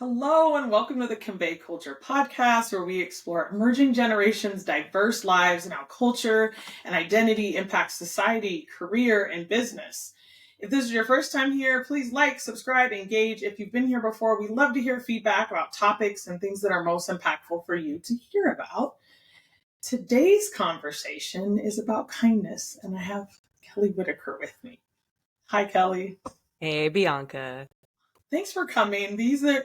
Hello, and welcome to the Convey Culture podcast, where we explore emerging generations' diverse lives and how culture and identity impact society, career, and business. If this is your first time here, please like, subscribe, engage. If you've been here before, we love to hear feedback about topics and things that are most impactful for you to hear about. Today's conversation is about kindness, and I have Kelly Whitaker with me. Hi, Kelly. Hey, Bianca. Thanks for coming.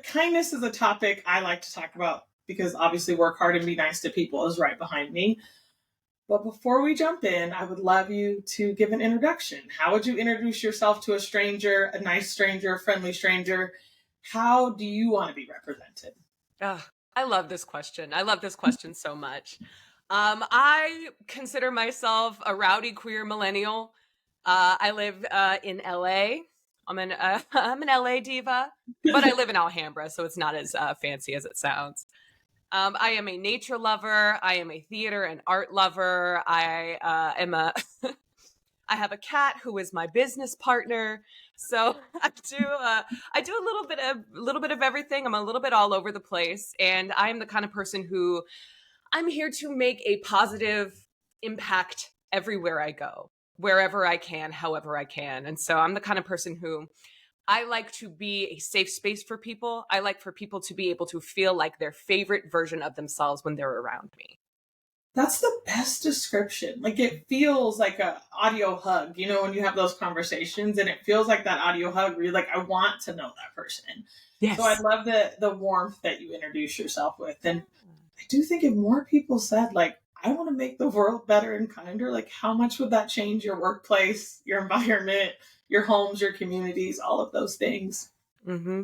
Kindness is a topic I like to talk about because obviously work hard and be nice to people is right behind me. But before we jump in, I would love you to give an introduction. How would you introduce yourself to a stranger, a nice stranger, a friendly stranger? How do you want to be represented? I love this question. I love this question so much. I consider myself a rowdy queer millennial. I live in LA. I'm an LA diva, but I live in Alhambra, so it's not as fancy as it sounds. I am a nature lover. I am a theater and art lover. I have a cat who is my business partner. So I do a little bit of everything. I'm a little bit all over the place, and I am the kind of person who I'm here to make a positive impact everywhere I go, wherever I can, however I can. And so I'm the kind of person who I like to be a safe space for people. I like for people to be able to feel like their favorite version of themselves when they're around me. That's the best description. Like, it feels like a audio hug, when you have those conversations, and it feels like that audio hug where you're like, I want to know that person. Yes. So I love the warmth that you introduce yourself with. And I do think if more people said, like, I want to make the world better and kinder, like, how much would that change your workplace, your environment, your homes, your communities, all of those things? Mm-hmm.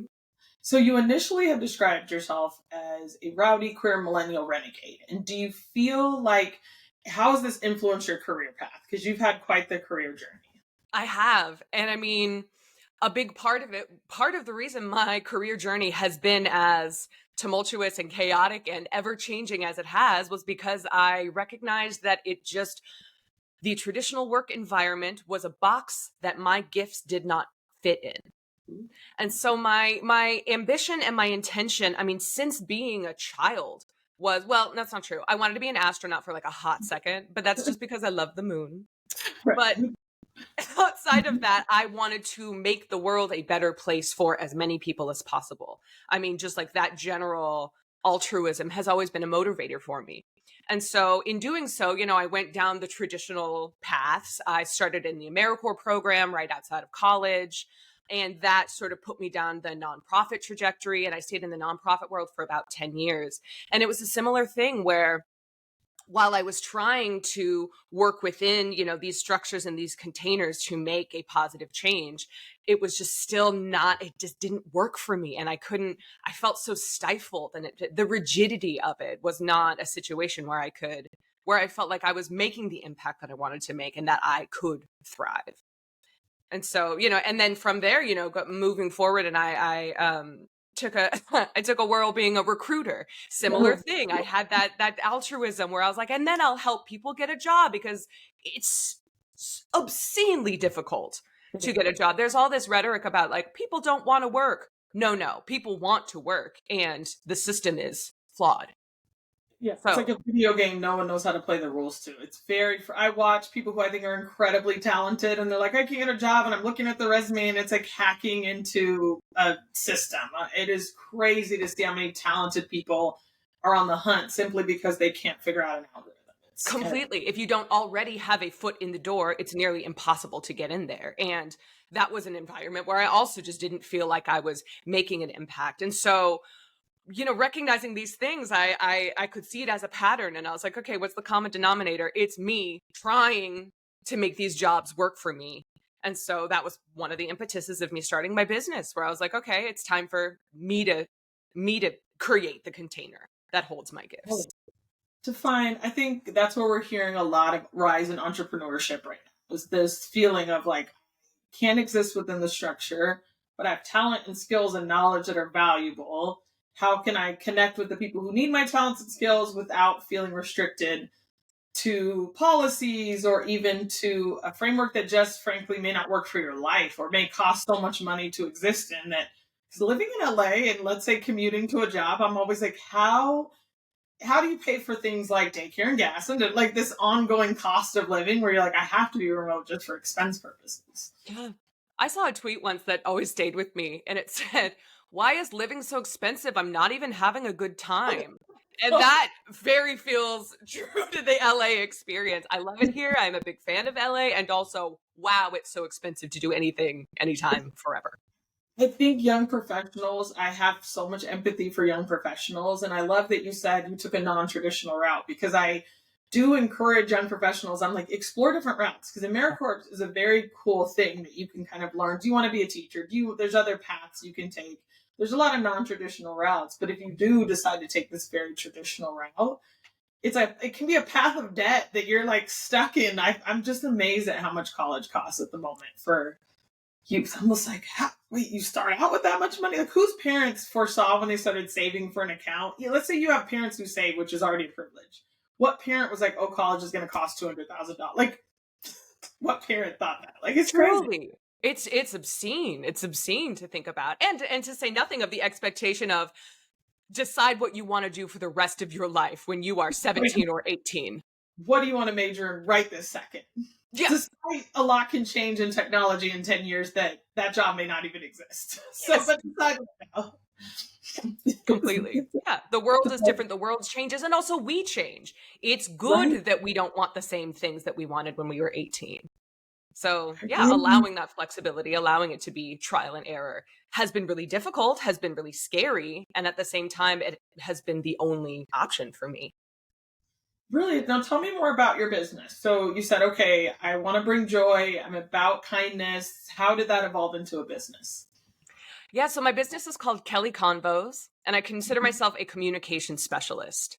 So you initially have described yourself as a rowdy queer millennial renegade. And do you feel like, how has this influenced your career path? Because you've had quite the career journey. I have. And I mean, a big part of the reason my career journey has been as tumultuous and chaotic and ever changing as it has was because I recognized that the traditional work environment was a box that my gifts did not fit in. And so my ambition and my intention, I mean, since being a child well, that's not true. I wanted to be an astronaut for like a hot second, but that's just because I love the moon. Right. But outside of that, I wanted to make the world a better place for as many people as possible. I mean, just like that general altruism has always been a motivator for me. And so in doing so, I went down the traditional paths. I started in the AmeriCorps program right outside of college. And that sort of put me down the nonprofit trajectory. And I stayed in the nonprofit world for about 10 years. And it was a similar thing where while I was trying to work within, these structures and these containers to make a positive change, it was just still it just didn't work for me. And I felt so stifled, and the rigidity of it was not a situation where I felt like I was making the impact that I wanted to make and that I could thrive. And so, and then from there, moving forward, and I took a whirl being a recruiter. Similar thing. I had that altruism where I was like, and then I'll help people get a job because it's obscenely difficult to get a job. There's all this rhetoric about like people don't want to work. No, people want to work, and the system is flawed. Yeah, it's like a video game no one knows how to play the rules to. It's I watch people who I think are incredibly talented, and they're like, I can't get a job, and I'm looking at the resume, and it's like hacking into a system. It is crazy to see how many talented people are on the hunt simply because they can't figure out an algorithm. Completely. If you don't already have a foot in the door, it's nearly impossible to get in there. And that was an environment where I also just didn't feel like I was making an impact. And so recognizing these things, I could see it as a pattern, and I was like, okay, what's the common denominator? It's me trying to make these jobs work for me. And so that was one of the impetuses of me starting my business, where I was like, okay, it's time for me to create the container that holds my gifts. I think that's where we're hearing a lot of rise in entrepreneurship right now, is this feeling of like, can't exist within the structure, but I have talent and skills and knowledge that are valuable. How can I connect with the people who need my talents and skills without feeling restricted to policies or even to a framework that just frankly may not work for your life or may cost so much money to exist in that Because living in LA and let's say commuting to a job, I'm always like, how do you pay for things like daycare and gas and like this ongoing cost of living where you're like, I have to be remote just for expense purposes. Yeah. I saw a tweet once that always stayed with me, and it said, "Why is living so expensive? I'm not even having a good time." And that very feels true to the LA experience. I love it here. I'm a big fan of LA. And also, wow, it's so expensive to do anything, anytime, forever. I think young professionals, I have so much empathy for young professionals. And I love that you said you took a non traditional route because I do encourage young professionals. I'm like, explore different routes because AmeriCorps is a very cool thing that you can kind of learn. Do you want to be a teacher? There's other paths you can take. There's a lot of non traditional routes. But if you do decide to take this very traditional route, it can be a path of debt that you're like stuck in. I'm just amazed at how much college costs at the moment for youth. Almost like, wait, you start out with that much money? Like, whose parents foresaw when they started saving for an account? Yeah, let's say you have parents who save, which is already a privilege. What parent was like, oh, college is going to cost $200,000? Like, what parent thought that? Like, it's crazy. Truly. It's obscene. It's obscene to think about. And to say nothing of the expectation of decide what you want to do for the rest of your life when you are 17 or 18. What do you want to major in right this second? Yeah. Despite a lot can change in technology in 10 years, that job may not even exist. So, Yes. but decide now. Completely. Yeah. The world is different. The world changes. And also we change. It's good Right. that we don't want the same things that we wanted when we were 18. So yeah, allowing that flexibility, allowing it to be trial and error has been really difficult, has been really scary. And at the same time, it has been the only option for me. Really? Now tell me more about your business. So you said, okay, I want to bring joy. I'm about kindness. How did that evolve into a business? Yeah, so my business is called Kelly Convos, and I consider myself a communication specialist.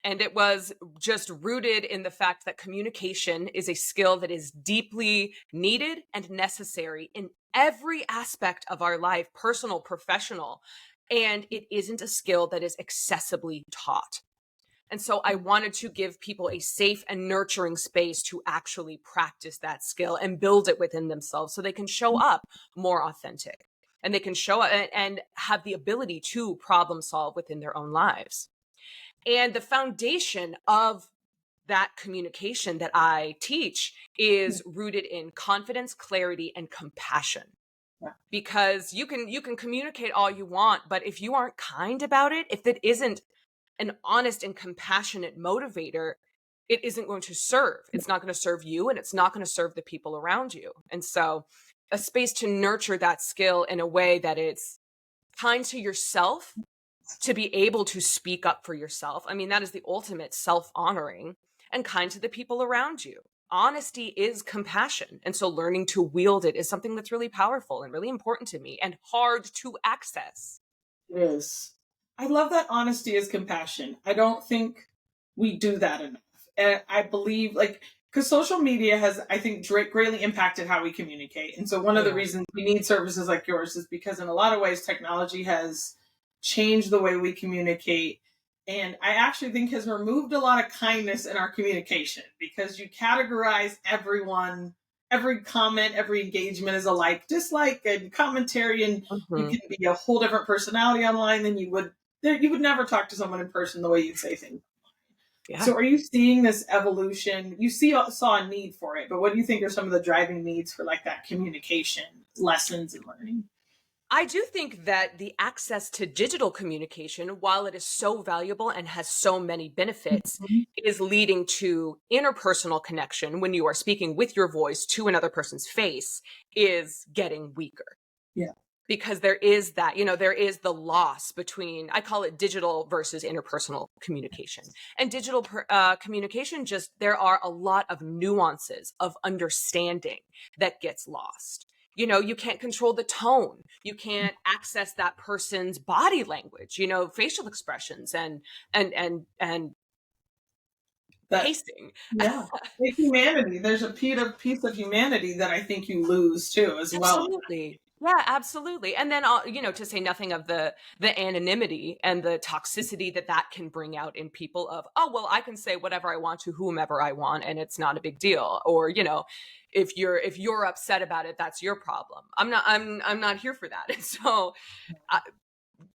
And it was just rooted in the fact that communication is a skill that is deeply needed and necessary in every aspect of our life, personal, professional. And it isn't a skill that is accessibly taught. And so I wanted to give people a safe and nurturing space to actually practice that skill and build it within themselves so they can show up more authentic and they can show up and have the ability to problem solve within their own lives. And the foundation of that communication that I teach is rooted in confidence, clarity, and compassion. Yeah. Because you can communicate all you want, but if you aren't kind about it, if it isn't an honest and compassionate motivator, it isn't going to serve. It's not going to serve you and it's not going to serve the people around you. And so a space to nurture that skill in a way that it's kind to yourself, to be able to speak up for yourself. I mean, that is the ultimate self-honoring, and kind to the people around you. Honesty is compassion. And so learning to wield it is something that's really powerful and really important to me and hard to access. It is. I love that honesty is compassion. I don't think we do that enough. And I believe, like, because social media has, I think, greatly impacted how we communicate. And so one of the reasons we need services like yours is because in a lot of ways, technology has changed the way we communicate. And I actually think has removed a lot of kindness in our communication because you categorize everyone, every comment, every engagement is a like, dislike, and commentary. And you can be a whole different personality online than you would never talk to someone in person the way you'd say things. Yeah. So are you seeing this evolution? You saw a need for it, but what do you think are some of the driving needs for like that communication lessons and learning? I do think that the access to digital communication, while it is so valuable and has so many benefits, is leading to interpersonal connection when you are speaking with your voice to another person's face is getting weaker. Yeah. Because there is that, there is the loss between, I call it digital versus interpersonal communication. And digital communication, there are a lot of nuances of understanding that gets lost. You can't control the tone. You can't access that person's body language, facial expressions and pacing. Yeah. Humanity. There's a piece of humanity that I think you lose too, as well. Absolutely. Yeah, absolutely. And then, to say nothing of the anonymity and the toxicity that that can bring out in people of, oh, well, I can say whatever I want to whomever I want, and it's not a big deal. Or, if you're upset about it, that's your problem. I'm not here for that. And so, uh,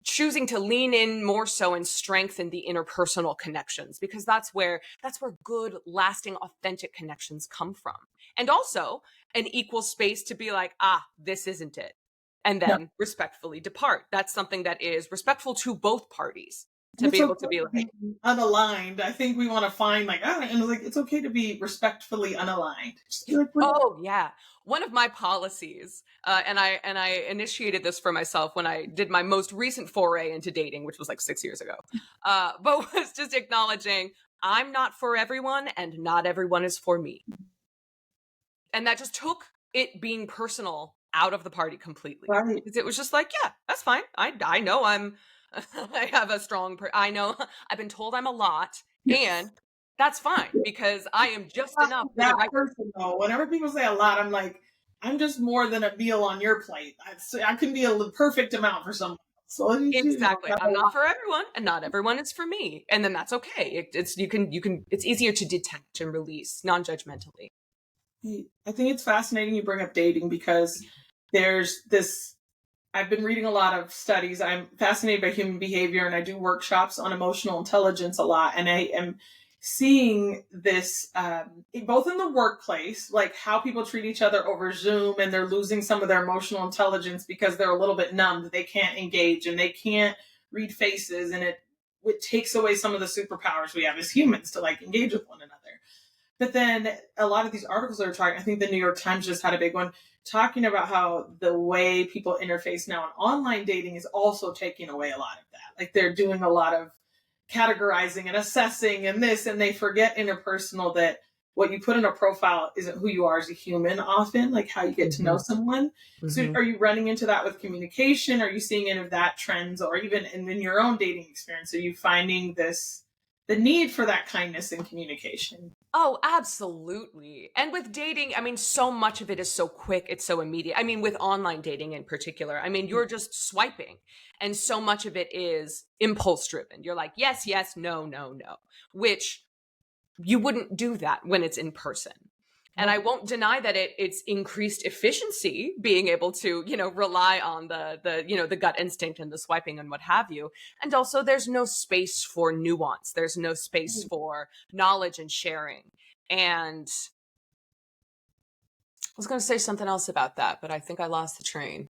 choosing to lean in more so and strengthen the interpersonal connections, because that's where good, lasting, authentic connections come from. And also an equal space to be like, this isn't it, and No, then respectfully depart. That's something that is respectful to both parties, to it's be able okay to be to be like, unaligned. I think we want to find like, and like it's okay to be respectfully unaligned. Just be like, we're not. oh yeah. One of my policies, and I initiated this for myself when I did my most recent foray into dating, which was like 6 years ago. But was just acknowledging I'm not for everyone, and not everyone is for me. And that just took it being personal out of the party completely, Right. because it was just like, yeah, that's fine. I know I'm I have a strong I know I've been told I'm a lot, and that's fine because I am just Not enough for the that right. person though. Whenever people say a lot, I'm like, I'm just more than a meal on your plate. I can be a perfect amount for someone else. So Exactly. not a I'm not lot. for everyone, and not everyone is for me. And then that's okay. It's you can it's easier to detach and release non-judgmentally. I think it's fascinating you bring up dating because there's this. I've been reading a lot of studies. I'm fascinated by human behavior and I do workshops on emotional intelligence a lot. And I am seeing this both in the workplace, like how people treat each other over Zoom and they're losing some of their emotional intelligence because they're a little bit numbed. They can't engage and they can't read faces. And it takes away some of the superpowers we have as humans to like engage with one another. But then a lot of these articles are talking, I think the New York Times just had a big one talking about how the way people interface now in online dating is also taking away a lot of that. Like they're doing a lot of categorizing and assessing and this, and they forget interpersonal that what you put in a profile isn't who you are as a human often, like how you get to know Mhm. someone. So Mhm. are you running into that with communication? Are you seeing any of that trends or even in your own dating experience? Are you finding the need for that kindness in communication? Oh, absolutely. And with dating, I mean, so much of it is so quick, it's so immediate. I mean, with online dating in particular, I mean, you're just swiping, and so much of it is impulse driven. You're like, yes, yes, no, no, no, which you wouldn't do that when it's in person. And I won't deny that it's increased efficiency being able to, rely on the gut instinct and the swiping and what have you. And also there's no space for nuance. There's no space for knowledge and sharing. And I was going to say something else about that, but I think I lost the train.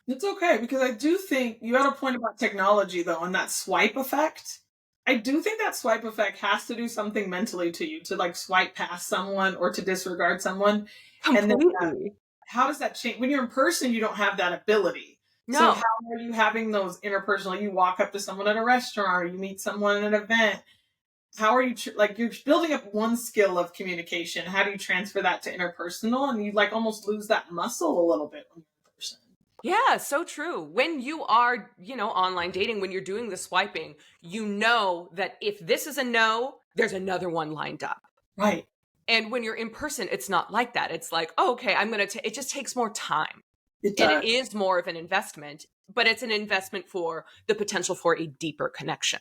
It's okay because I do think you had a point about technology though, and that swipe effect. I do think that swipe effect has to do something mentally to you to like swipe past someone or to disregard someone. And then Completely. how does that change? When you're in person, you don't have that ability. So how No. are you having those interpersonal? You walk up to someone at a restaurant or you meet someone at an event. How are you like you're building up one skill of communication? How do you transfer that to interpersonal? And you like almost lose that muscle a little bit when you're in person. Yeah, so true. When you are, online dating, when you're doing the swiping, you know that if this is a no, there's another one lined up. Right. And when you're in person, it's not like that. It's like, oh, okay, it just takes more time. It And it does. is more of an investment, but it's an investment for the potential for a deeper connection.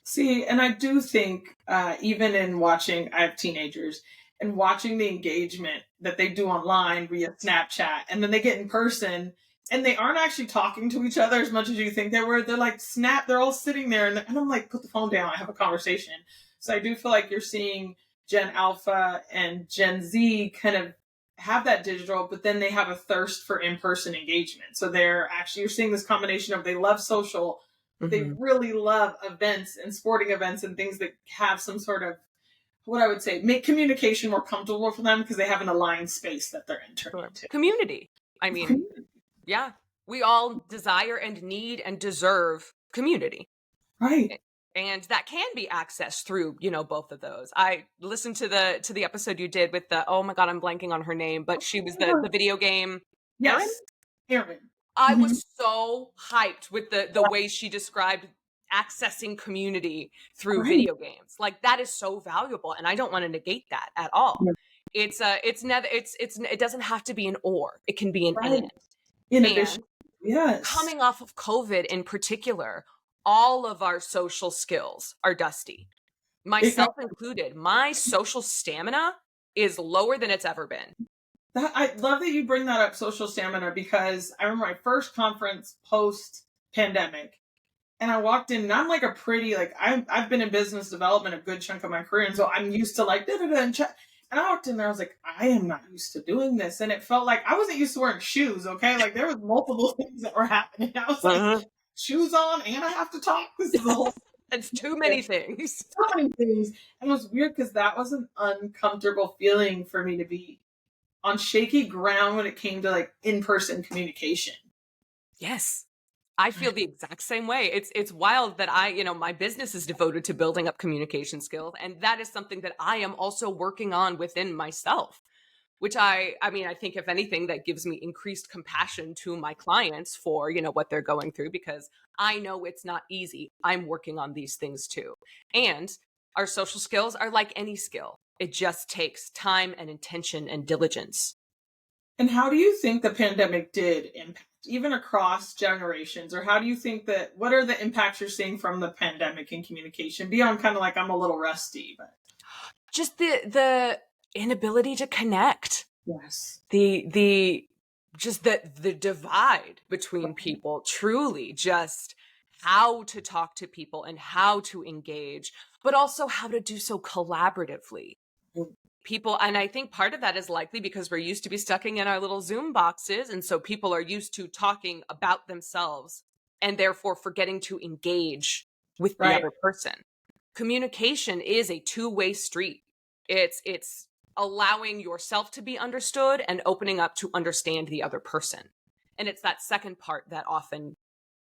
See, and I do think even in watching, I have teenagers, and watching the engagement that they do online via Snapchat, and then they get in person, and they aren't actually talking to each other as much as you think they were. They're like they're all sitting there, and I'm like, put the phone down, I have a conversation. So I do feel like you're seeing Gen Alpha and Gen Z kind of have that digital, but then they have a thirst for in-person engagement. So you're seeing this combination of they love social, but they Hmm. really love events and sporting events and things that have some sort of what I would say make communication more comfortable for them because they have an aligned space that they're entering Sure. into. Community. I mean, yeah, we all desire and need and deserve community. Right. And that can be accessed through, both of those. I listened to the episode you did with oh my God, I'm blanking on her name, but she was the video game Erin. Yes. Aaron. I Mhm. was so hyped with the way she described accessing community through Right. video games. Like that is so valuable, and I don't want to negate that at all. It's never it doesn't have to be an or. It can be an Right. and. Inhibition. And Yes. coming off of COVID in particular, all of our social skills are dusty, It got myself included. My social stamina is lower than it's ever been. that. I love that you bring that up, social stamina, because I remember my first conference post pandemic. And I walked in, and I'm like a pretty, like, I've been in business development a good chunk of my career. And so I'm used to like, da da da, and check. And I walked in there, I was like, I am not used to doing this. And it felt like I wasn't used to wearing shoes, okay? Like, there was multiple things that were happening. I was like, Uh-huh. shoes on, and I have to talk. This is a whole It's too many things. so many things. And it was weird because that was an uncomfortable feeling for me to be on shaky ground when it came to like in-person communication. Yes. I feel the exact same way. It's wild that my business is devoted to building up communication skills, and that is something that I am also working on within myself, which I think if anything that gives me increased compassion to my clients for, what they're going through, because I know it's not easy. I'm working on these things too. And our social skills are like any skill. It just takes time and intention and diligence. And how do you think the pandemic did impact, even across generations? Or how do you think that, what are the impacts you're seeing from the pandemic in communication? Beyond kind of like, I'm a little rusty, but Just the inability to connect. yes. The just the divide between people, truly just how to talk to people and how to engage, but also how to do so collaboratively. People, and I think part of that is likely because we're used to be stuck in our little Zoom boxes, and so people are used to talking about themselves and therefore forgetting to engage with the Right. other person. Communication is a two-way street. It's allowing yourself to be understood and opening up to understand the other person. And it's that second part that often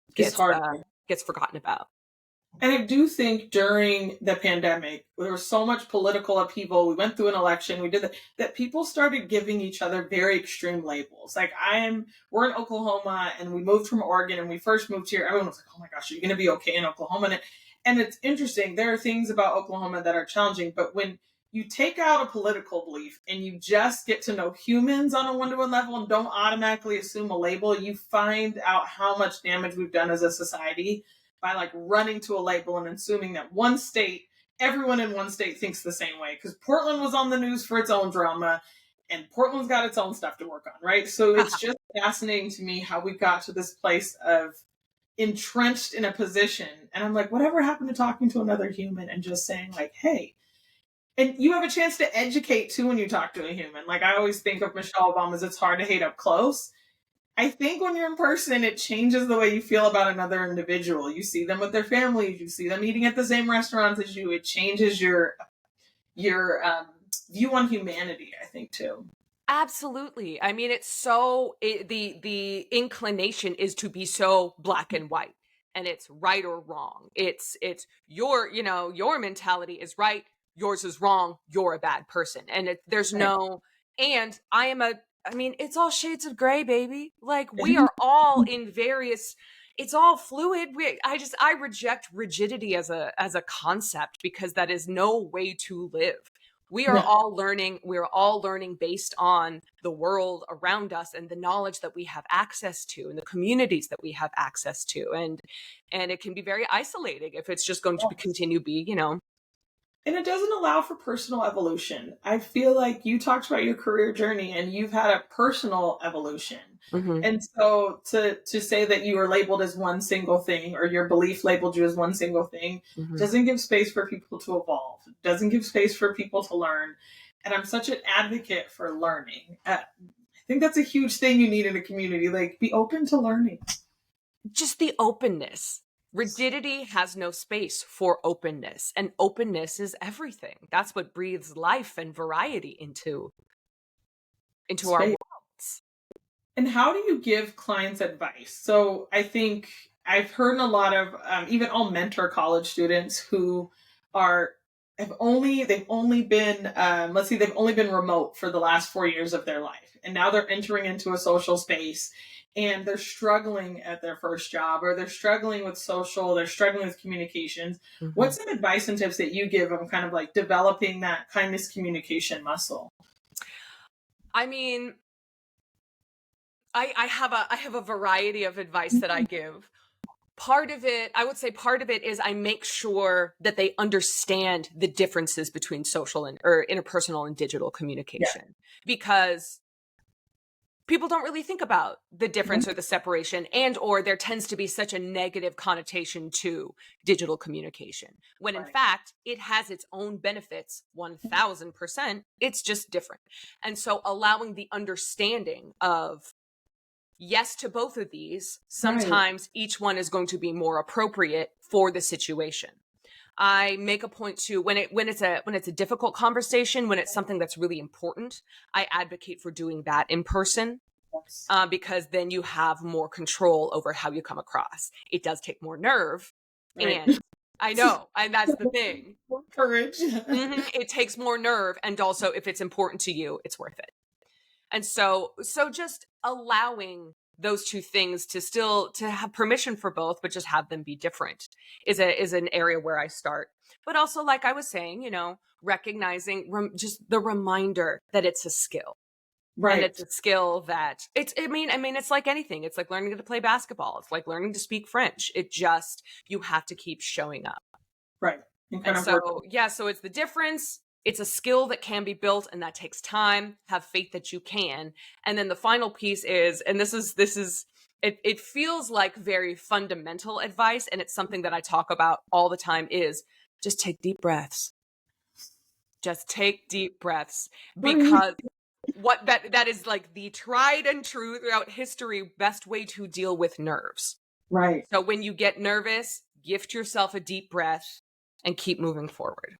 It's gets hard. gets forgotten about. And I do think during the pandemic, there was so much political upheaval. We went through an election. We did that people started giving each other very extreme labels. Like we're in Oklahoma and we moved from Oregon and we first moved here. Everyone was like, oh my gosh, are you going to be okay in Oklahoma? And it's interesting. There are things about Oklahoma that are challenging, but when you take out a political belief and you just get to know humans on a one-to-one level and don't automatically assume a label, you find out how much damage we've done as a society by like running to a label and assuming that everyone in one state thinks the same way. Because Portland was on the news for its own drama and Portland's got its own stuff to work on, right? So it's just fascinating to me how we got to this place of entrenched in a position. And I'm like, whatever happened to talking to another human and just saying like, hey, and you have a chance to educate too when you talk to a human. Like I always think of Michelle Obama's It's Hard to Hate Up Close. I think when you're in person, it changes the way you feel about another individual. You see them with their families. You see them eating at the same restaurants as you. It changes your view on humanity, I think, too. Absolutely. I mean, the inclination is to be so black and white, and it's right or wrong. It's your mentality is right, yours is wrong, you're a bad person. And there's Right. and I mean, it's all shades of gray, baby. Like we are all in various, it's all fluid. I reject rigidity as a concept because that is no way to live. We are No. all learning. We're all learning based on the world around us and the knowledge that we have access to and the communities that we have access to. And it can be very isolating if it's just going to continue be, And it doesn't allow for personal evolution. I feel like you talked about your career journey and you've had a personal evolution. Mm-hmm. And so to say that you were labeled as one single thing or your belief labeled you as one single thing Mm-hmm. doesn't give space for people to evolve, doesn't give space for people to learn. And I'm such an advocate for learning. I think that's a huge thing you need in a community. Like, be open to learning. Just the openness. Rigidity has no space for openness, and openness is everything. That's what breathes life and variety into our Space. worlds. And how do you give clients advice? So I think I've heard a lot of even I'll mentor college students who they've only been they've only been remote for the last 4 years of their life, and now they're entering into a social space and they're struggling at their first job, or they're struggling with they're struggling with communications. Mm-hmm. What's some advice and tips that you give on kind of like developing that kindness communication muscle? I mean, I have a variety of advice that I give. Part of it, I would say part of it is I make sure that they understand the differences between social and or interpersonal and digital Yeah. communication, because people don't really think about the difference or the separation, and or there tends to be such a negative connotation to digital communication, when in Right. fact it has its own benefits 1000%. It's just different. And so allowing the understanding of yes to both of these, Right. sometimes each one is going to be more appropriate for the situation. I make a point to when it's a difficult conversation, when it's something that's really important, I advocate for doing that in person, Yes. because then you have more control over how you come across. It does take more nerve, Right. and I know, and that's the thing. More courage. It takes more nerve, and also if it's important to you, it's worth it. And so just allowing those two things to still to have permission for both, but just have them be different is an area where I start. But also, like I was saying, recognizing just the reminder that it's a skill. And Right. it's a skill that I mean, it's like anything. It's like learning to play basketball. It's like learning to speak French. You have to keep showing up. Right. And kind And of work. so, yeah, so it's the difference. It's a skill that can be built, and that takes time. Have faith that you can. And then the final piece is, and this is it feels like very fundamental advice, and it's something that I talk about all the time, is just take deep breaths. Just take deep breaths, Right. because what that is like the tried and true throughout history best way to deal with nerves. Right. So when you get nervous, gift yourself a deep breath and keep moving forward.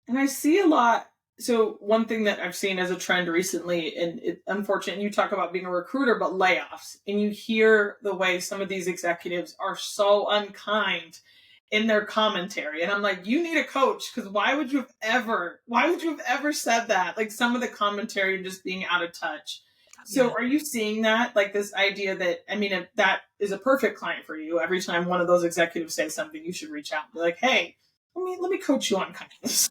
And I see a lot. So one thing that I've seen as a trend recently, and unfortunate, you talk about being a recruiter, but layoffs, and you hear the way some of these executives are so unkind in their commentary, and I'm like, you need a coach, because why would you have ever said that? Like some of the commentary and just being out of touch. So Yeah. are you seeing that, like this idea that, I mean, if that is a perfect client for you, every time one of those executives says something, you should reach out and be like, hey, let me coach you on kindness.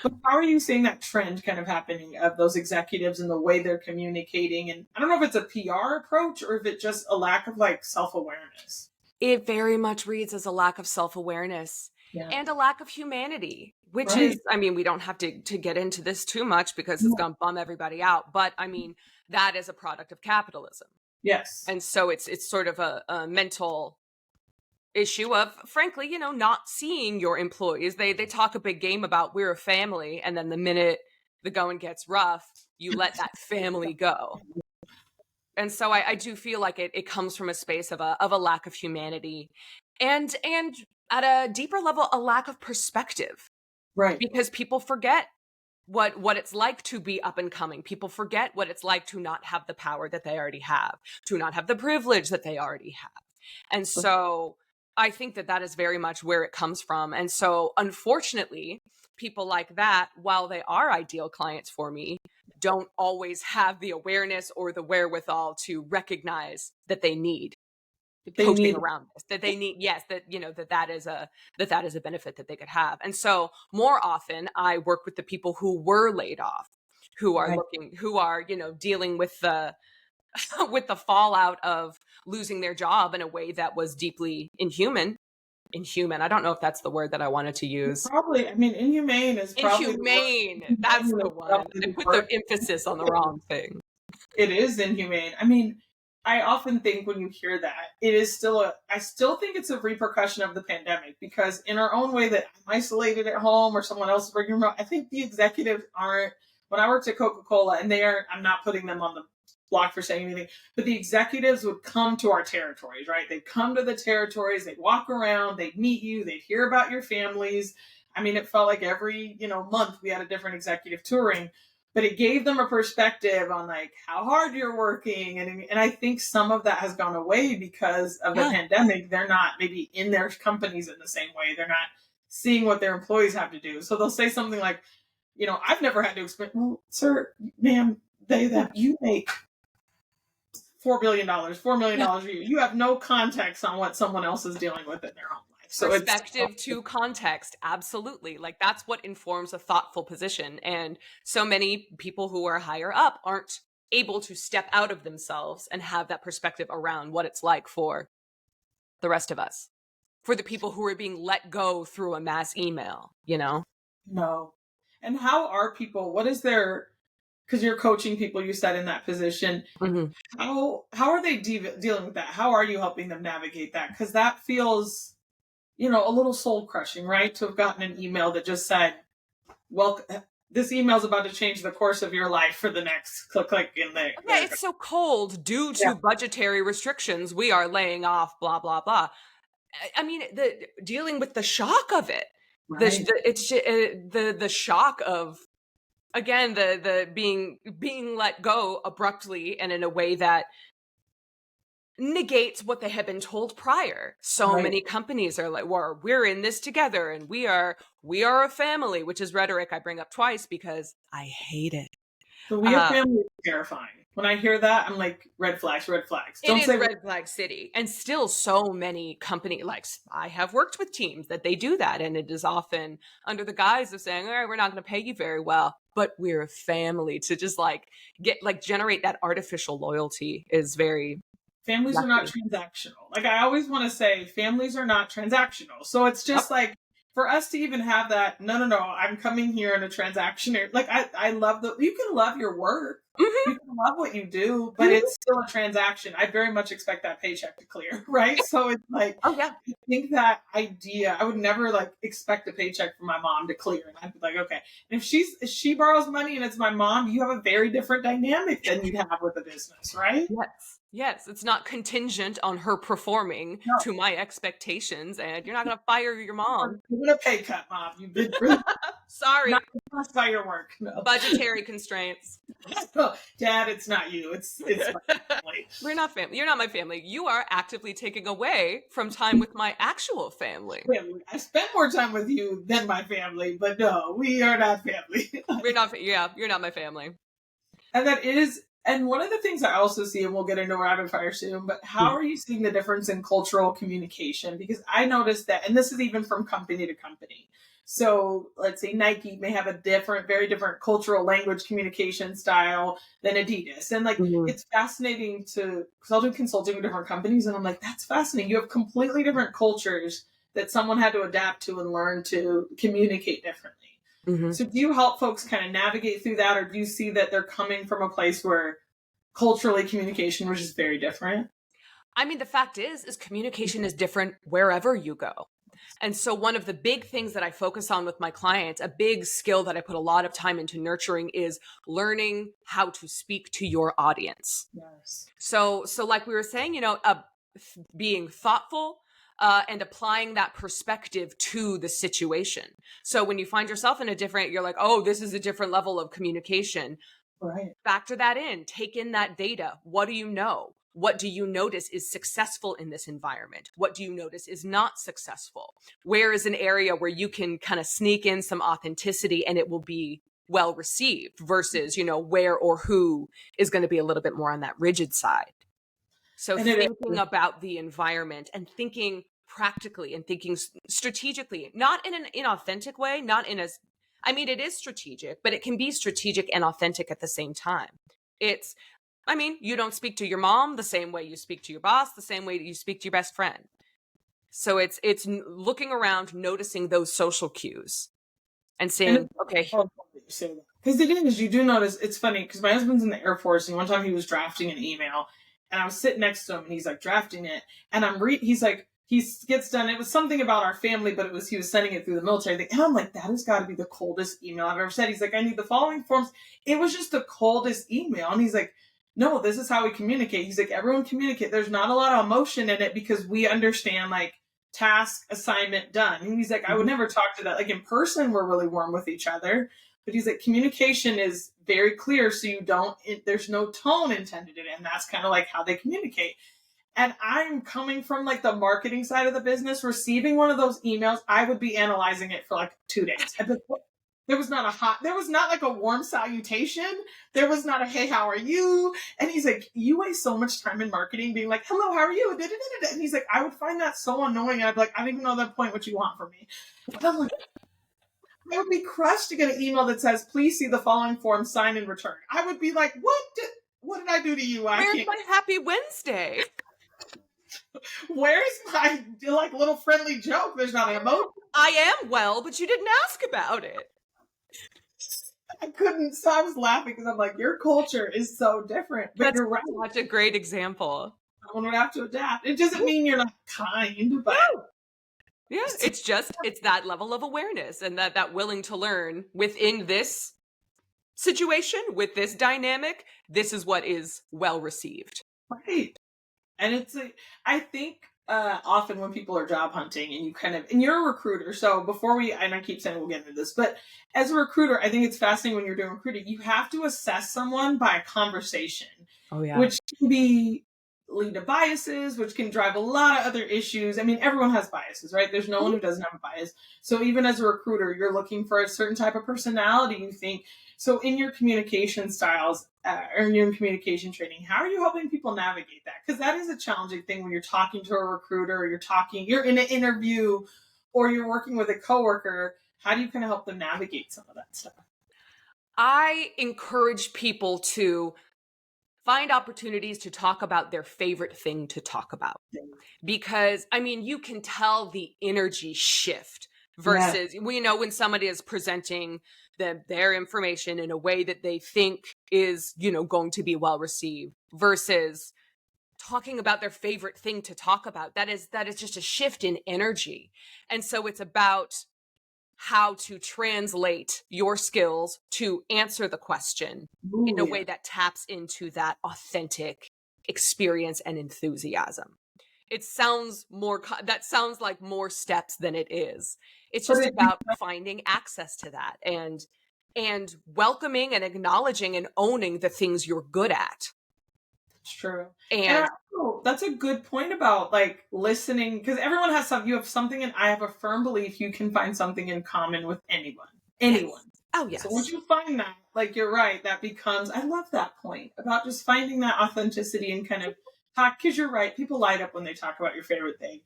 But how are you seeing that trend kind of happening of those executives and the way they're communicating? And I don't know if it's a PR approach or if it's just a lack of like self-awareness. It very much reads as a lack of self-awareness Yeah. and a lack of humanity, which Right. is, I mean, we don't have to get into this too much because it's going to bum everybody out. But I mean, that is a product of capitalism. Yes. And so it's sort of a mental issue of, frankly, not seeing your employees. They talk a big game about we're a family, and then the minute the going gets rough, you let that family go. And so I do feel like it comes from a space of a lack of humanity, and at a deeper level, a lack of perspective, Right. because people forget what it's like to be up and coming. People forget what it's like to not have the power that they already have, to not have the privilege that they already have. And so I think that is very much where it comes from. And so unfortunately, people like that, while they are ideal clients for me, don't always have the awareness or the wherewithal to recognize that they need They coaching need. around this, that they need, yes, that, that is a benefit that they could have. And so more often I work with the people who were laid off, who are Right. dealing with the with the fallout of losing their job in a way that was deeply inhuman. I don't know if that's the word that I wanted to use. Probably, I mean, inhumane is probably the word. Inhumane. That's the one. Probably I the put the word. emphasis on the wrong thing. It is inhumane. I mean, I often think when you hear that, I still think it's a repercussion of the pandemic, because in our own way that I'm isolated at home or someone else is working remote, I think the executives aren't, when I worked at Coca-Cola, and I'm not putting them on the block for saying anything, but the executives would come to our territories, right? They'd come to the territories, they'd walk around, they'd meet you, they'd hear about your families. I mean, it felt like every, month we had a different executive touring, but it gave them a perspective on like how hard you're working. And I think some of that has gone away because of the pandemic. They're not maybe in their companies in the same way. They're not seeing what their employees have to do. So they'll say something like, I've never had to explain, well, sir, ma'am, that you make $4 million a year. You have no context on what someone else is dealing with in their home life. So perspective to context, absolutely. Like that's what informs a thoughtful position. And so many people who are higher up aren't able to step out of themselves and have that perspective around what it's like for the rest of us, for the people who are being let go through a mass email, you know? No. And how are people, what is their, because you're coaching people, you said, in that position, Mm-hmm. how are they dealing with that? How are you helping them navigate that? Because that feels, a little soul crushing, right? To have gotten an email that just said, well, this email is about to change the course of your life for the next click in there. Yeah, it's so cold due to budgetary restrictions. We are laying off, blah, blah, blah. I mean, dealing with the shock of it, Right. the shock of, again, the being let go abruptly and in a way that negates what they had been told prior. So Right. many companies are like, well, we're in this together and we are a family, which is rhetoric I bring up twice because I hate it. The we have family is terrifying. When I hear that, I'm like, red flags, red flags. It is red flag city. And still so many companies, like I have worked with teams that they do that. And it is often under the guise of saying, all right, we're not going to pay you very well, but we're a family. To just generate that artificial loyalty is very... Families are not transactional. Like, I always want to say, families are not transactional. So it's just like, for us to even have that, no, I'm coming here in a transaction. Like, I love you can love your work. Mm-hmm. You can love what you do, but it's still a transaction. I very much expect that paycheck to clear, right? So it's like, I think that idea, I would never expect a paycheck from my mom to clear. And I'd be like, okay. And if she borrows money and it's my mom, you have a very different dynamic than you'd have with a business, right? Yes, it's not contingent on her performing to my expectations, and you're not going to fire your mom. You're going to pay cut, Mom. You've been really sorry. Not impressed by your work. No. Budgetary constraints. Dad, it's not you. It's my family. We're not family. You're not my family. You are actively taking away from time with my actual family. I spend more time with you than my family, but no, we are not family. We're not. Yeah, you're not my family. And that is. And one of the things I also see, and we'll get into rapid fire soon, but how are you seeing the difference in cultural communication? Because I noticed that, and this is even from company to company. So let's say Nike may have a very different cultural language communication style than Adidas. And it's fascinating because I'll do consulting with different companies and I'm like, that's fascinating. You have completely different cultures that someone had to adapt to and learn to communicate differently. Mm-hmm. So do you help folks kind of navigate through that, or do you see that they're coming from a place where culturally communication was just very different? I mean, the fact is communication is different wherever you go. And so one of the big things that I focus on with my clients, a big skill that I put a lot of time into nurturing, is learning how to speak to your audience. Yes. So like we were saying, being thoughtful, and applying that perspective to the situation. So when you find yourself in you're like, oh, this is a different level of communication. Right. Factor that in. Take in that data. What do you know? What do you notice is successful in this environment? What do you notice is not successful? Where is an area where you can kind of sneak in some authenticity and it will be well received versus, where or who is going to be a little bit more on that rigid side. So thinking about the environment and thinking practically and thinking strategically, not in an inauthentic way, it is strategic, but it can be strategic and authentic at the same time. You don't speak to your mom the same way you speak to your boss, the same way that you speak to your best friend. So it's looking around, noticing those social cues and saying, okay. Because it is, you do notice, it's funny, because my husband's in the Air Force, and one time he was drafting an email, and I was sitting next to him, and he's drafting it, and he's like, he gets done, it was something about our family, but he was sending it through the military thing, and I'm like, that has got to be the coldest email I've ever said. He's like, I need the following forms. It was just the coldest email, and he's like, no, this is how we communicate. He's like, everyone communicate. There's not a lot of emotion in it because we understand task, assignment, done. And he's like, I would never talk to that. In person, we're really warm with each other. But he's like, communication is very clear. So there's no tone intended in it. And that's kind of how they communicate. And I'm coming from the marketing side of the business, receiving one of those emails. I would be analyzing it for 2 days. There was not a warm salutation. There was not a, hey, how are you? And he's like, you waste so much time in marketing being like, hello, how are you? And he's like, I would find that so annoying. And I'd be like, I don't even know that point what you want from me. But I'm like, I would be crushed to get an email that says, please see the following form, sign and return. I would be like, what? What did I do to you? Where's my happy Wednesday? Where's my like little friendly joke? There's not an emoji. I am well, but you didn't ask about it. I couldn't. So I was laughing because I'm like, your culture is so different. But That's you're right. such a great example. Someone would have to adapt. It doesn't mean you're not kind, but yeah, it's that level of awareness and that willing to learn within this situation, with this dynamic. This is what is well received. right. And I think often when people are job hunting and you're a recruiter. So and I keep saying we'll get into this, but as a recruiter, I think it's fascinating when you're doing recruiting, you have to assess someone by a conversation, which can lead to biases, which can drive a lot of other issues. I mean, everyone has biases, right? There's no one who doesn't have a bias. So even as a recruiter, you're looking for a certain type of personality, you think. So in your communication styles or in your communication training, how are you helping people navigate that? Because that is a challenging thing when you're talking to a recruiter or you're in an interview or you're working with a coworker. How do you kind of help them navigate some of that stuff? I encourage people to find opportunities to talk about their favorite thing to talk about. Because, I mean, you can tell the energy shift versus, when somebody is presenting their information in a way that they think is, going to be well received versus talking about their favorite thing to talk about. That is just a shift in energy. And so it's about how to translate your skills to answer the question in a way that taps into that authentic experience and enthusiasm. It sounds that sounds like more steps than it is. It's just about finding access to that and welcoming and acknowledging and owning the things you're good at. It's true. And that's a good point about like listening, because everyone has something. You have something, and I have a firm belief you can find something in common with anyone. Yes. Oh, yes. So once you find that, like you're right, that becomes, I love that point about just finding that authenticity and kind of talk, because you're right, people light up when they talk about your favorite thing.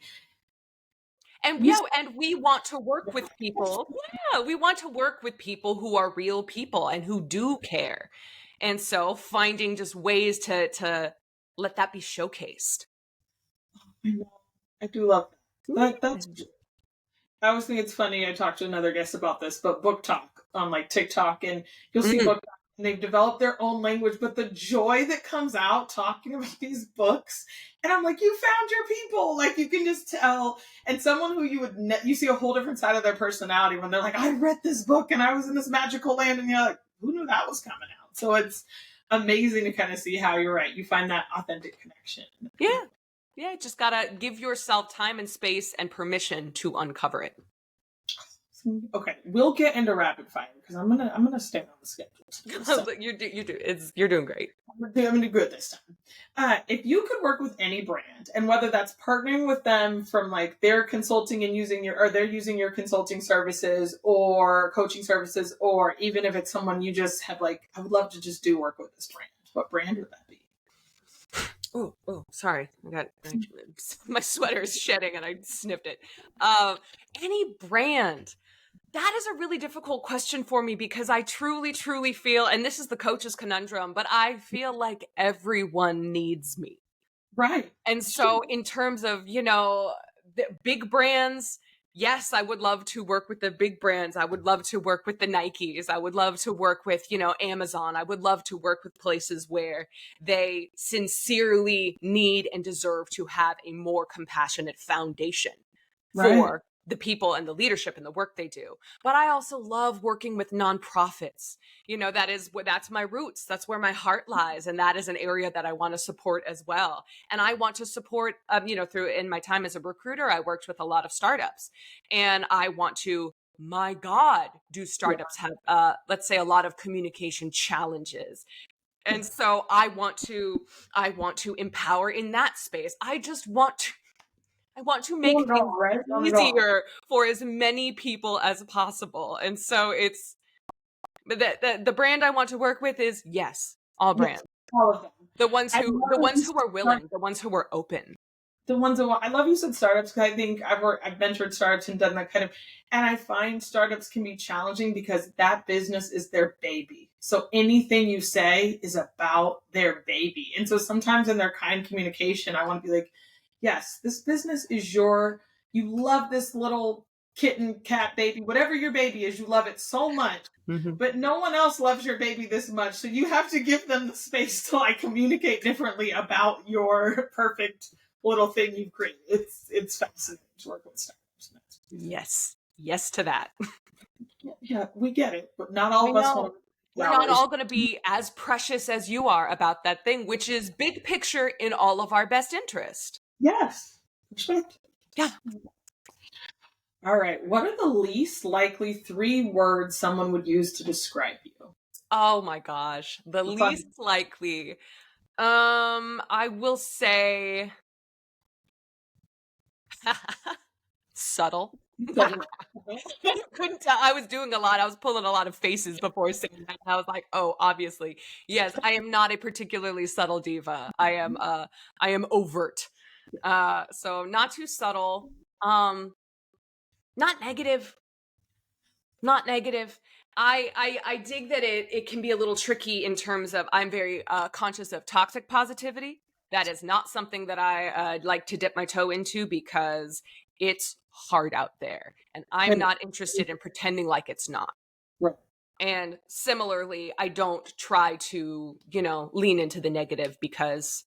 And and we want to work with people. Yeah, we want to work with people who are real people and who do care. And so finding just ways to let that be showcased. I do love that. I always think it's funny. I talked to another guest about this, but book talk on like TikTok, and you'll see book talk, and they've developed their own language, but the joy that comes out talking about these books, and I'm like, you found your people. Like you can just tell, and someone who you see a whole different side of their personality when they're like, I read this book and I was in this magical land, and you're like, who knew that was coming out? So it's amazing to kind of see how you're right. You find that authentic connection. Yeah. Yeah, just gotta give yourself time and space and permission to uncover it. Okay, we'll get into rapid fire because I'm gonna stay on the schedule. So. You're doing great. I'm gonna do good this time. If you could work with any brand, and whether that's partnering with them from like their consulting and they're using your consulting services or coaching services, or even if it's someone you just have like, I would love to just do work with this brand. What brand would that be? Oh, sorry. My sweater is shedding and I sniffed it. Any brand. That is a really difficult question for me because I truly, truly feel, and this is the coach's conundrum, but I feel like everyone needs me. Right. And so in terms of, the big brands, yes, I would love to work with the big brands. I would love to work with the Nikes. I would love to work with, Amazon. I would love to work with places where they sincerely need and deserve to have a more compassionate foundation for the people and the leadership and the work they do. But I also love working with nonprofits. That's my roots. That's where my heart lies. And that is an area that I want to support as well. And I want to support, in my time as a recruiter, I worked with a lot of startups, and I want to, my God, do startups have, let's say, a lot of communication challenges. And so I want to empower in that space. I want to make things easier for as many people as possible. And so it's the brand I want to work with is all brands. All of them. The ones who are willing, the ones who are open. The ones that I love you said startups, because I think I've mentored startups and done that kind of, and I find startups can be challenging because that business is their baby. So anything you say is about their baby. And so sometimes in their kind communication, I want to be like, yes, this business is you love this little kitten, cat, baby, whatever your baby is, you love it so much. Mm-hmm. But no one else loves your baby this much. So you have to give them the space to like communicate differently about your perfect little thing you've created. It's fascinating to work with startups. Yes to that. Yeah, we get it, but not all of us want to. We're not all going to be as precious as you are about that thing, which is big picture in all of our best interest. Yes. Respect. Yeah. All right. What are the least likely 3 words someone would use to describe you? Oh my gosh. The least likely. I will say subtle. You couldn't tell. I was doing a lot. I was pulling a lot of faces before saying that. And I was like, oh, obviously. Yes, I am not a particularly subtle diva. I am overt. So not too subtle. Not negative. Not negative. I dig that it can be a little tricky in terms of I'm very conscious of toxic positivity. That is not something that I like to dip my toe into because it's hard out there. And I'm not interested in pretending like it's not. Right. And similarly, I don't try to, lean into the negative because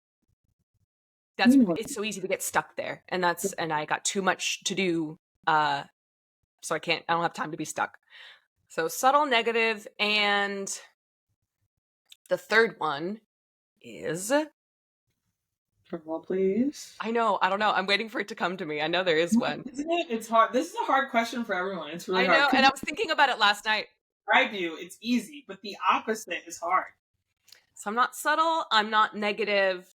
it's so easy to get stuck there. And I got too much to do. So I don't have time to be stuck. So subtle, negative, and the third one is... Well, please. I know. I don't know. I'm waiting for it to come to me. I know there is one. Isn't it? It's hard. This is a hard question for everyone. It's really hard. I know, and I was thinking about it last night. I do. It's easy, but the opposite is hard. So I'm not subtle. I'm not negative.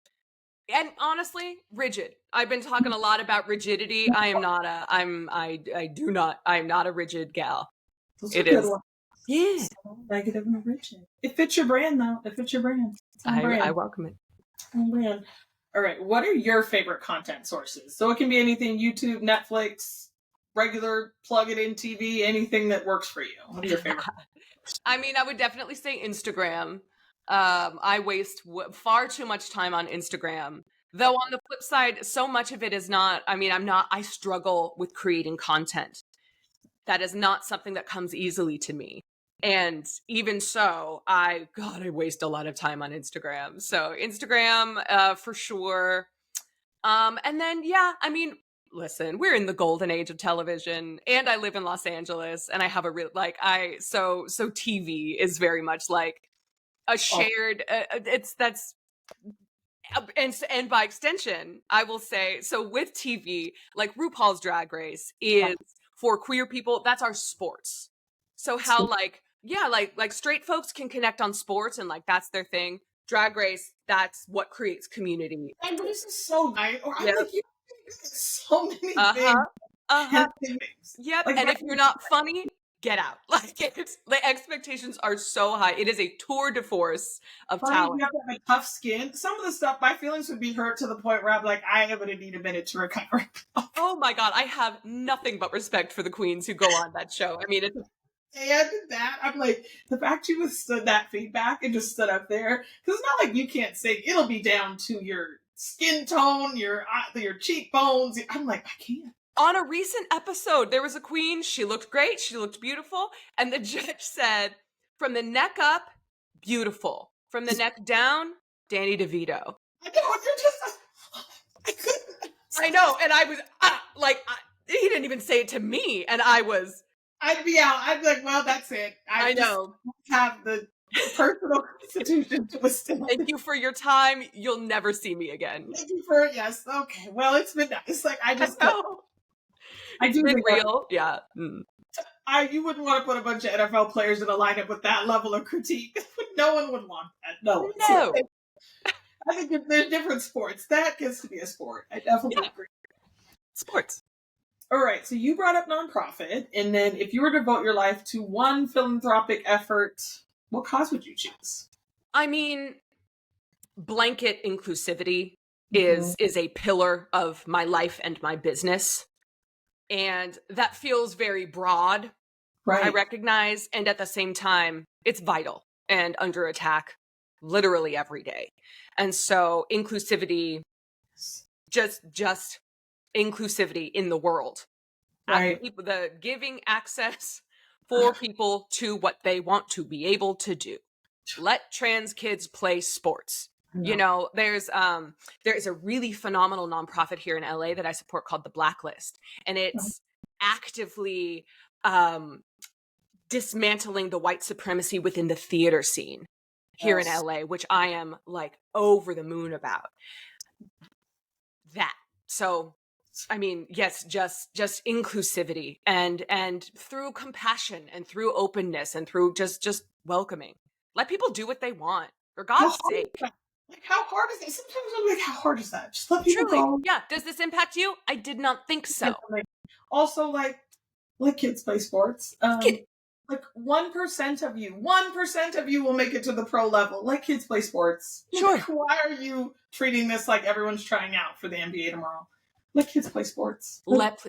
And honestly, rigid. I've been talking a lot about rigidity. I'm not I'm not a rigid gal. Those it is. Yeah. So negative and rigid. It fits your brand though. It fits your brand. I welcome it. Oh man. All right. What are your favorite content sources? So it can be anything: YouTube, Netflix, regular plug it in TV, anything that works for you. What are your favorite? I mean, I would definitely say Instagram. I waste far too much time on Instagram. Though on the flip side, so much of it is not, I struggle with creating content. That is not something that comes easily to me. And even so, I waste a lot of time on Instagram. So Instagram, for sure. And then, listen, we're in the golden age of television, and I live in Los Angeles, and I have a real, so TV is very much like a shared, and by extension, I will say, so with TV, like RuPaul's Drag Race is for queer people, that's our sports. So how like straight folks can connect on sports and like that's their thing. Drag Race, that's what creates community. And this is so nice. I'm Yep. like, you so many things. Yep. Like, and if you're not funny, get out. Like the expectations are so high. It is a tour de force of talent. You have to have a tough skin. Some of the stuff, my feelings would be hurt to the point where I'm like, I am going to need a minute to recover. Oh my God. I have nothing but respect for the queens who go on that show. I mean, and that, I'm like, the fact you withstood that feedback and just stood up there, because it's not like you can't sing. It'll be down to your skin tone, your cheekbones. I'm like, I can't. On a recent episode, there was a queen. She looked great. She looked beautiful. And the judge said, from the neck up, beautiful. From the neck down, Danny DeVito. I know, you're just... I couldn't. I know. And I was he didn't even say it to me. And I'd be out. I'd be like, well, that's it. I know. Have the personal constitution to withstand. Thank you for your time. You'll never see me again. Thank you for it. Yes. Okay. Well, it's been nice. Like, I just know. I do think real. Yeah. You wouldn't want to put a bunch of NFL players in a lineup with that level of critique. No one would want that. No. So, I think there's different sports. That gets to be a sport. I definitely agree. Sports. All right. So you brought up nonprofit. And then if you were to devote your life to one philanthropic effort, what cause would you choose? I mean, blanket inclusivity is a pillar of my life and my business. And that feels very broad. Right. I recognize. And at the same time, it's vital. and under attack literally every day. And so inclusivity, just inclusivity in the world. Right. The giving access for people to what they want to be able to do. Let trans kids play sports. You know, there is a really phenomenal nonprofit here in LA that I support called The Blacklist, and it's actively dismantling the white supremacy within the theater scene here in LA, which I am like over the moon about. That. So, I mean, yes, just inclusivity and through compassion and through openness and through just welcoming. Let people do what they want, for God's sake. Like, how hard is it? Sometimes I'm like, how hard is that? Just let people go. Yeah. Does this impact you? I did not think so. Also, like, let kids play sports. Like 1% of you will make it to the pro level. Let kids play sports. Sure. Like, why are you treating this like everyone's trying out for the NBA tomorrow? Let kids play sports.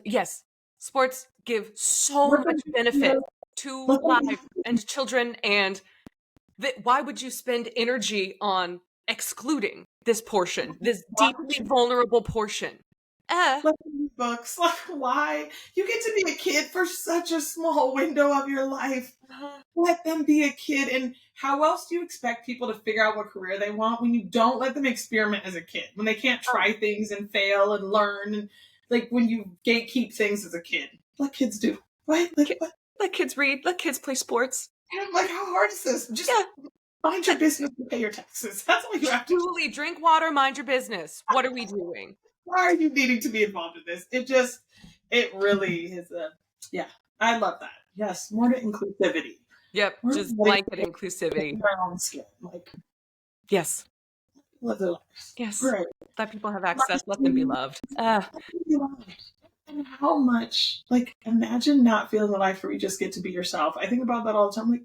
Yes. Sports give so much benefit to life and children, and why would you spend energy on excluding this portion, this deeply vulnerable portion? Let them read books. Like, why? You get to be a kid for such a small window of your life. Let them be a kid. And how else do you expect people to figure out what career they want when you don't let them experiment as a kid? When they can't try things and fail and learn, and like when you gatekeep things as a kid. Let kids do. Right? Like, what? Let kids read. Let kids play sports. And I'm like, how hard is this? Just mind your business and pay your taxes. That's all you have to do. Truly, drink water, mind your business. What are we doing? Why are you needing to be involved in this? It really is I love that. Yes, more to inclusivity. Yep, just blanket inclusivity. Their own skin. Like, yes. Live their lives. Yes. Right. Let people have access. Let them be loved. Let them be loved. And how much, like, imagine not feeling the life where you just get to be yourself. I think about that all the time. Like,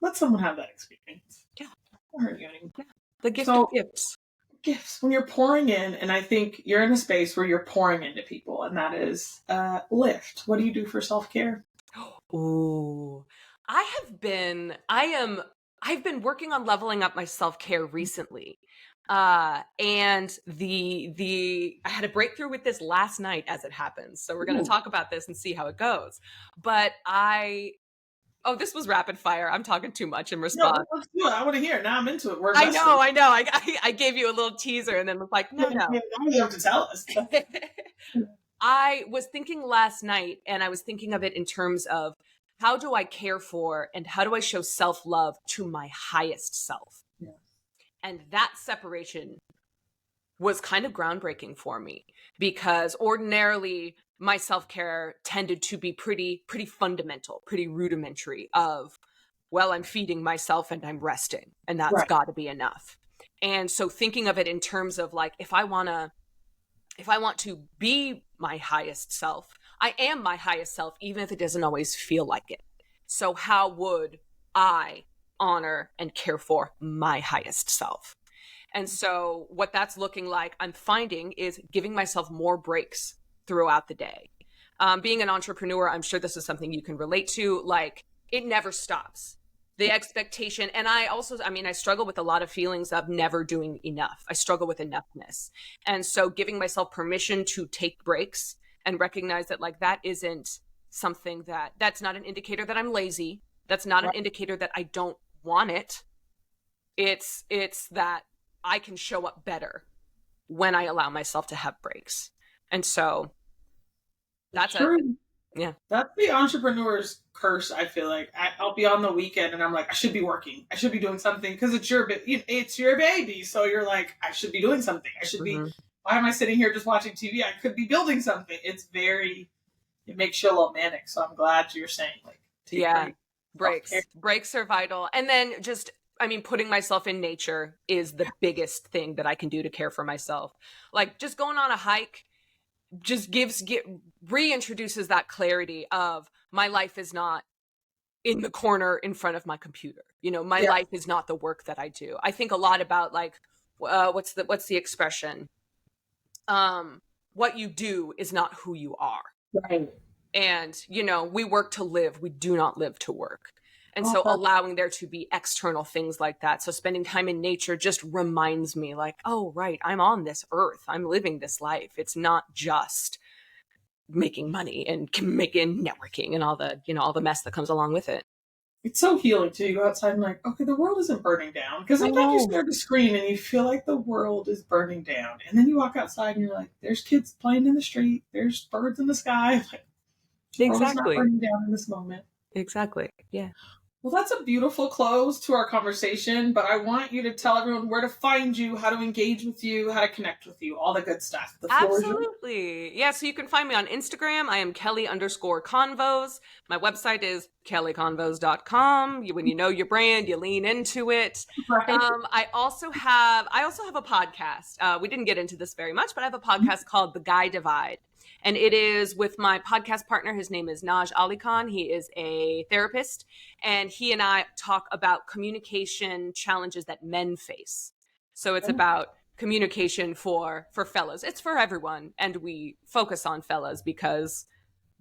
let someone have that experience. Yeah. Don't hurt you anymore. Yeah. The gift of gifts. Gifts. When you're pouring in, and I think you're in a space where you're pouring into people, and that is lift. What do you do for self-care? Ooh. I've been working on leveling up my self-care recently. And I had a breakthrough with this last night as it happens. So we're going to talk about this and see how it goes. But this was rapid fire. I'm talking too much in response. No, let's do it. I want to hear it. Now I'm into it. I know. I gave you a little teaser and then was like, no. Now you have to tell us. I was thinking last night, and I was thinking of it in terms of how do I care for and how do I show self-love to my highest self? Yeah. And that separation was kind of groundbreaking for me, because ordinarily my self-care tended to be pretty fundamental, pretty rudimentary of, well, I'm feeding myself and I'm resting, and that's got to be enough. And so thinking of it in terms of like, if I want to be my highest self, I am my highest self, even if it doesn't always feel like it. So how would I honor and care for my highest self? And so what that's looking like, I'm finding, is giving myself more breaks throughout the day. Being an entrepreneur, I'm sure this is something you can relate to. Like, it never stops. The expectation. And I struggle with a lot of feelings of never doing enough. I struggle with enoughness. And so giving myself permission to take breaks and recognize that, like, that isn't something that's not an indicator that I'm lazy. That's not an indicator that I don't want it. It's that I can show up better when I allow myself to have breaks. And so that's true. Yeah. That's the entrepreneur's curse, I feel like. I'll be on the weekend and I'm like, I should be working. I should be doing something, because it's your baby. So you're like, I should be doing something. I should be, why am I sitting here just watching TV? I could be building something. It makes you a little manic. So I'm glad you're saying, like, breaks are vital. And then putting myself in nature is the biggest thing that I can do to care for myself. Like, just going on a hike just reintroduces that clarity of my life is not in the corner in front of my computer. My life is not the work that I do. I think a lot about, like, what's the expression? What you do is not who you are. Right. And, we work to live. We do not live to work. And so allowing there to be external things like that. So spending time in nature just reminds me like, oh, right, I'm on this earth. I'm living this life. It's not just making money and making networking and all the, all the mess that comes along with it. It's so healing too. You go outside and like, okay, the world isn't burning down. Because sometimes you stare at the screen and you feel like the world is burning down. And then you walk outside and you're like, there's kids playing in the street. There's birds in the sky. Like, the world is not burning down in this moment. Exactly. Yeah. Well, that's a beautiful close to our conversation, but I want you to tell everyone where to find you, how to engage with you, how to connect with you, all the good stuff. The floor Absolutely. Yeah, so you can find me on Instagram. I am Kelly_Convos. My website is kellyconvos.com. When you know your brand, you lean into it. Right. I also have a podcast. We didn't get into this very much, but I have a podcast called The Guy Divide. And it is with my podcast partner. His name is Naj Ali Khan. He is a therapist, and he and I talk about communication challenges that men face. So it's about communication for fellas. It's for everyone. And we focus on fellas because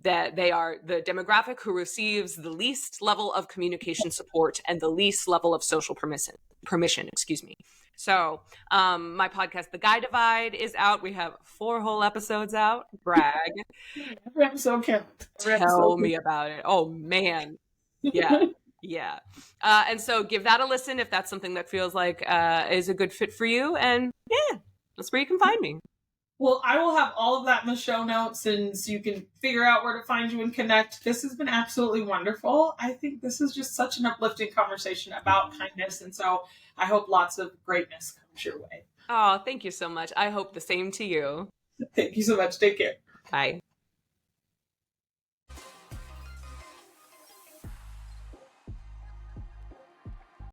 that they are the demographic who receives the least level of communication support and the least level of social permission. So my podcast, The Guy Divide, is out. We have 4 whole episodes out. Brag. Every episode counts. Tell me about it. Oh, man. Yeah. Yeah. And so give that a listen if that's something that feels like is a good fit for you. And yeah, that's where you can find me. Well, I will have all of that in the show notes, and so you can figure out where to find you and connect. This has been absolutely wonderful. I think this is just such an uplifting conversation about kindness, and so I hope lots of greatness comes your way. Oh, thank you so much. I hope the same to you. Thank you so much. Take care. Bye.